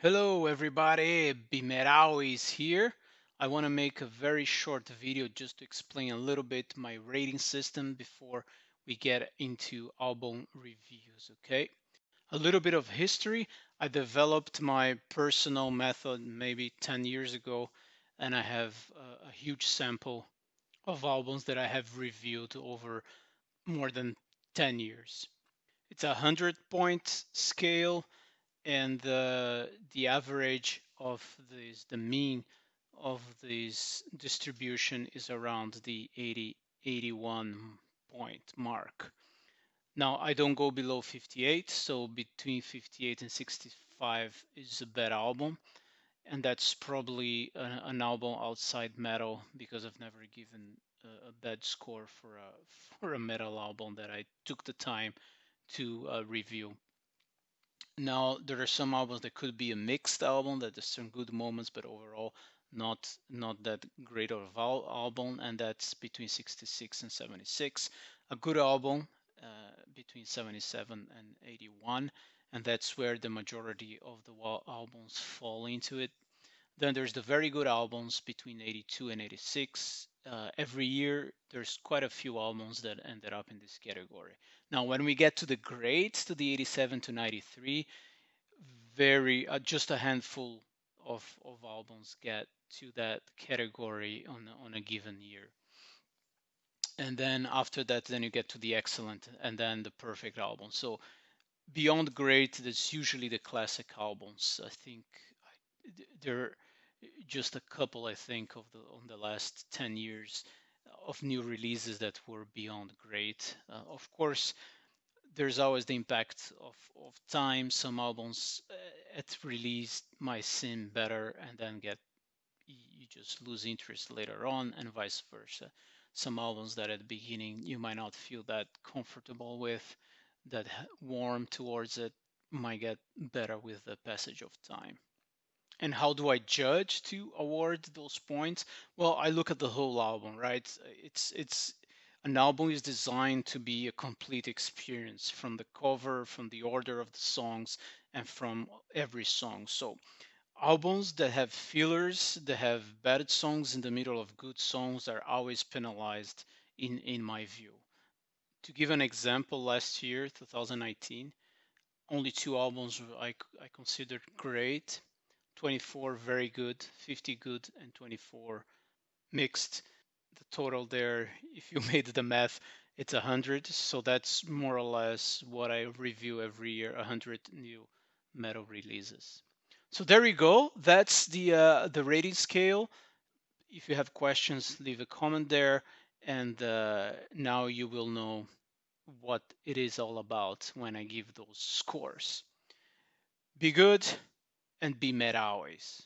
Hello everybody, BeMetalways here. I want to make a very short video just to explain a little bit my rating system before we get into album reviews, okay? A little bit of history. I developed my personal method maybe 10 years ago, and I have a huge sample of albums that I have reviewed over more than 10 years. It's a 100-point scale, and the average of the mean of this distribution is around the 81 point mark. Now I don't go below 58, so between 58 and 65 is a bad album, and that's probably an album outside metal because I've never given a bad score for a for a metal album that I took the time to review. Now there are some albums that could be a mixed album that there's some good moments, but overall not that great of album, and that's between 66 and 76. A good album between 77 and 81, and that's where the majority of the albums fall into it. Then there's the very good albums between 82 and 86. Every year, there's quite a few albums that ended up in this category. Now, when we get to the greats, to the 87 to 93, very just a handful of albums get to that category on a given year. And then after that, then you get to the excellent and then the perfect album. So beyond great, that's usually the classic albums. I think there are just a couple, I think, of the on the last 10 years of new releases that were beyond great. Of course, there's always the impact of time. Some albums at release might seem better and then get you just lose interest later on, and vice versa. Some albums that at the beginning you might not feel that comfortable with, that warm towards it, might get better with the passage of time. And how do I judge to award those points? Well, I look at the whole album, right? It's an album is designed to be a complete experience, from the cover, from the order of the songs, and from every song. So albums that have fillers, that have bad songs in the middle of good songs, are always penalized in my view. To give an example, last year, 2019, only two albums I considered great: 24 very good, 50 good, and 24 mixed. The total there, if you made the math, it's 100. So that's more or less what I review every year: 100 new metal releases. So there you go. That's the rating scale. If you have questions, leave a comment there, and now you will know what it is all about when I give those scores. Be good and be meta always.